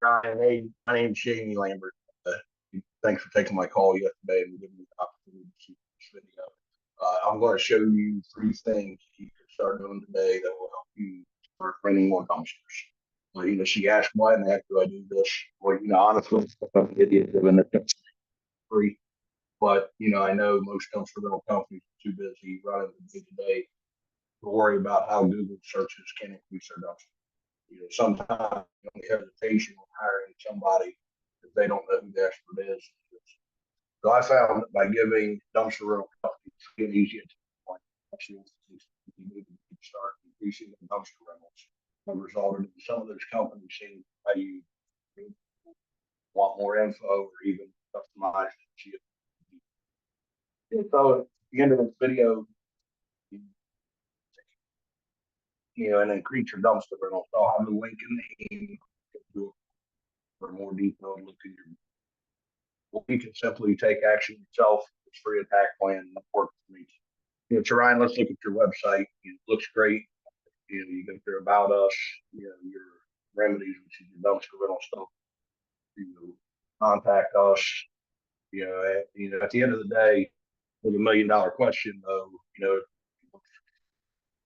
Ryan, hey, my name's Jamie Lambert. Uh, Thanks for taking my call yesterday and giving me the opportunity to shoot this video. I'm going to show you three things you can start doing today that will help you start renting more dumpsters. She asked, why in the heck do I do this? Well, honestly, I'm an idiot doing it free. But, I know most dumpster rental companies are too busy running the day to day to worry about how Google searches can increase their dumpster. Sometimes the only hesitation when hiring somebody if they don't know who the expert is. So I found that by giving dumpster rental companies an easy point, actually you need to start increasing the dumpster rentals. It resulted in some of those companies seeing how you want more info or even customize it. So at the end of this video, and increase your dumpster rentals. So I'll have a link in the email for a more detailed look at your. You can simply take action yourself. It's free attack plan that works for me. So Ryan, let's look at your website. It looks great. You go through about us, your remedies, which is your dumpster rental stuff. Contact us. At the end of the day, with $1 million question though,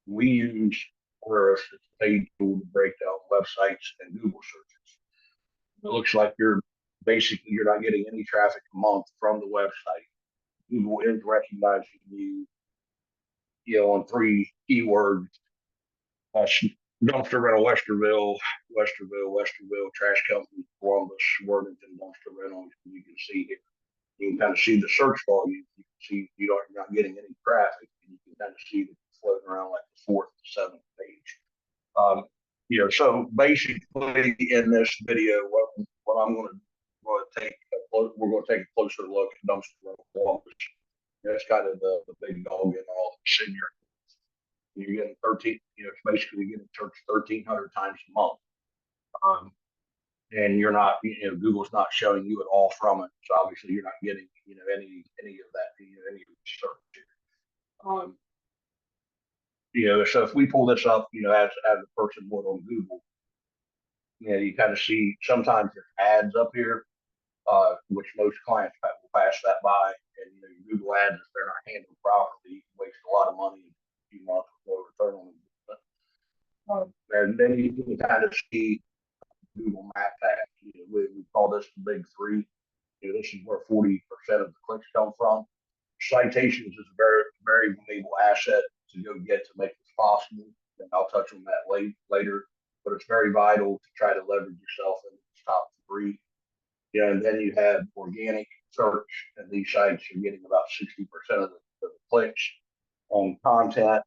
we use for us it's a paid tool to break down websites and Google searches. It looks like you're not getting any traffic a month from the website. Google is recognizing you, on three keywords: uh, dumpster rental, Westerville, trash company, Columbus, Worthington, dumpster rental. You can see here. You can kind of see the search volume. You can see you're not getting any traffic. And you can kind of see that it's floating around like the fourth, seventh page. So basically in this video, what I'm going to take, we're going to take a closer look at dumpster rental Columbus. That's kind of the big dog in all the senior. You're getting 13, it's basically getting searched 1,300 times a month. Um, and you're not, Google's not showing you at all from it. So obviously you're not getting, any of that, any of the search. Um, so if we pull this up, as a person would on Google, you kind of see sometimes there's ads up here, which most clients will pass that by. And, Google ads, if they're not handled properly, waste a lot of money in a few months before return on investment. And then you can kind of see Google Map ads. We call this the big three. This is where 40% of the clicks come from. Citations is a very, very valuable asset to go get to make this possible. And I'll touch on that later. But it's very vital to try to leverage yourself in the top three. And then you have organic search, and these sites are getting about 60% of the clicks on content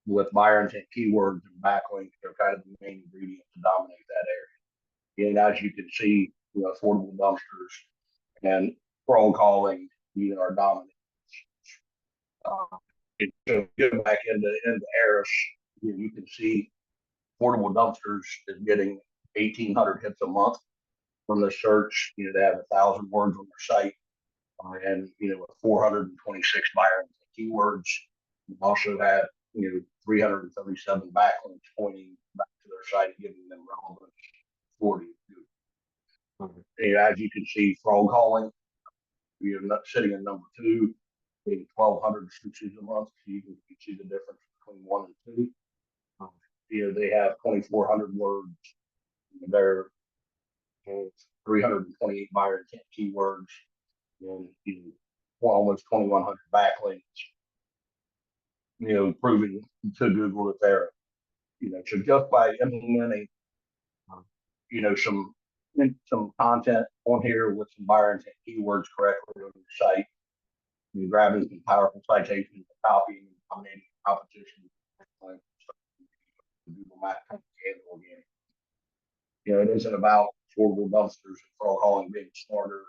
with buyer intent keywords and backlinks. They're kind of the main ingredient to dominate that area. And as you can see, affordable dumpsters and phone calling, are dominant. So get back into Eris, you can see affordable dumpsters is getting 1,800 hits a month from the search. They have 1,000 words on their site, and with 426 buyer keywords. You also have 337 backlinks pointing back to their site, giving them relevance for you. As you can see, phone calling, you're not sitting in number two, being 1,200 searches a month. So you can see the difference between one and two. They have 2,400 words. They're 328 buyer intent keywords, and almost 2,100 backlinks. Proving to Google that they're, so just by implementing, some content on here with some buyer intent keywords correctly on your site, grabbing some powerful citations, copying, and dominating competition, Google Maps and organic. It isn't about affordable dumpsters and frog hauling being smarter.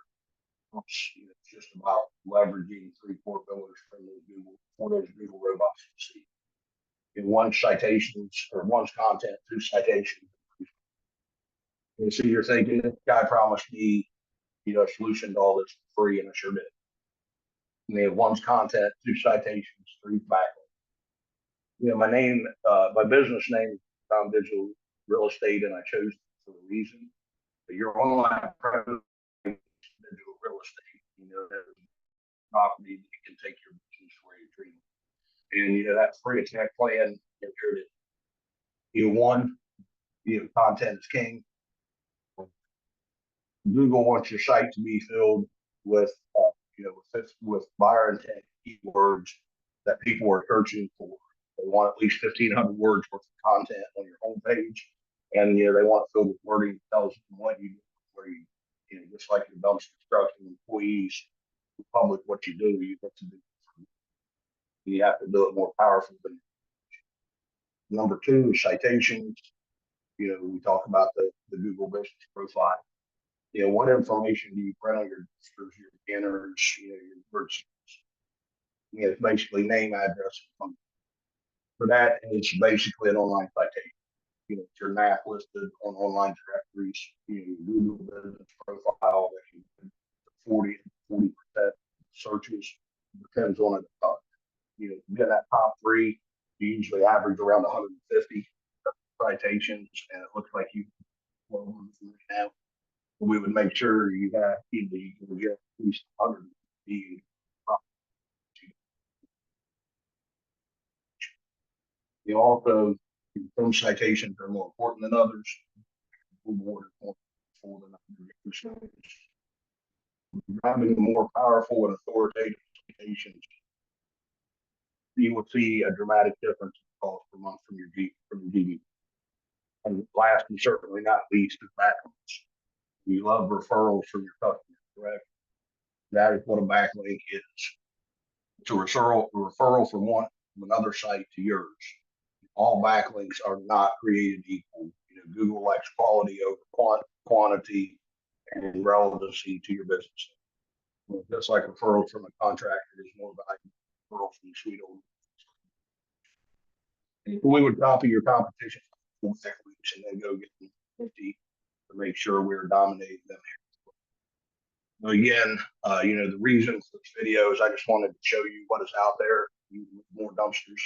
It's just about leveraging three core pillars for those Google robots to see. In one citations or one's content, two citations. And so you're thinking, this guy promised me, a solution to all this for free, and I sure did. And they have one's content, two citations, three backlinks. My business name is Found Digital Real Estate, and I chose it for a reason. Your online presence, digital real estate, property that can take your business where you're dreaming. And that free attack plan, one, content is king. Google wants your site to be filled with, with buyer intent keywords that people are searching for. They want at least 1,500 words worth of content on your homepage, and they want it filled with wording that tells them what you do, where just like your dumpster trucking employees who public what you do, you have to do. You have to do it more powerful than. Number two is citations. We talk about the Google business profile. What information do you print on your registers, your beginners, your virtues? It's basically name, address, and phone. For that, it's basically an online citation. It's your NAP listed on online directories, your Google business profile that can 40% searches, depends on it. Get that top three, you usually average around 150 citations, and it looks like you well right now. We would make sure you have you can get at least 100. You also, some citations are more important than others. More important than others. Having more powerful and authoritative citations, you will see a dramatic difference in cost per month from your GDP. And last and certainly not least is backlinks. You love referrals from your customers, correct? That is what a backlink is. It's a referral from another site to yours. All backlinks are not created equal. Google likes quality over quantity and relevancy to your business. Just like referrals from a contractor is more valuable than referrals from sweet old. We would copy your competition and then go get them 50 to make sure we're dominating them. Again, the reason for this video is I just wanted to show you what is out there, more dumpsters,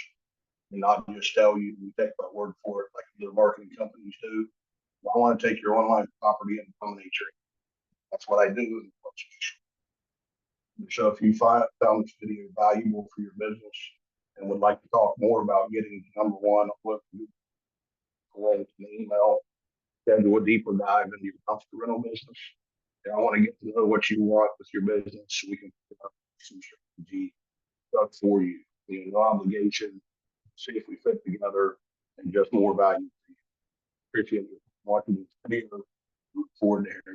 and not just tell you, take my word for it like the marketing companies do. I want to take your online property and dominate your. That's what I do. So if you found this video valuable for your business and would like to talk more about getting number one, look, an email, schedule a deeper dive into your dumpster rental business. And I want to get to know what you want with your business so we can put up some strategy stuff for you. No obligation, see if we fit together, and just more value for you. Appreciate you watching this video. Look forward to hearing.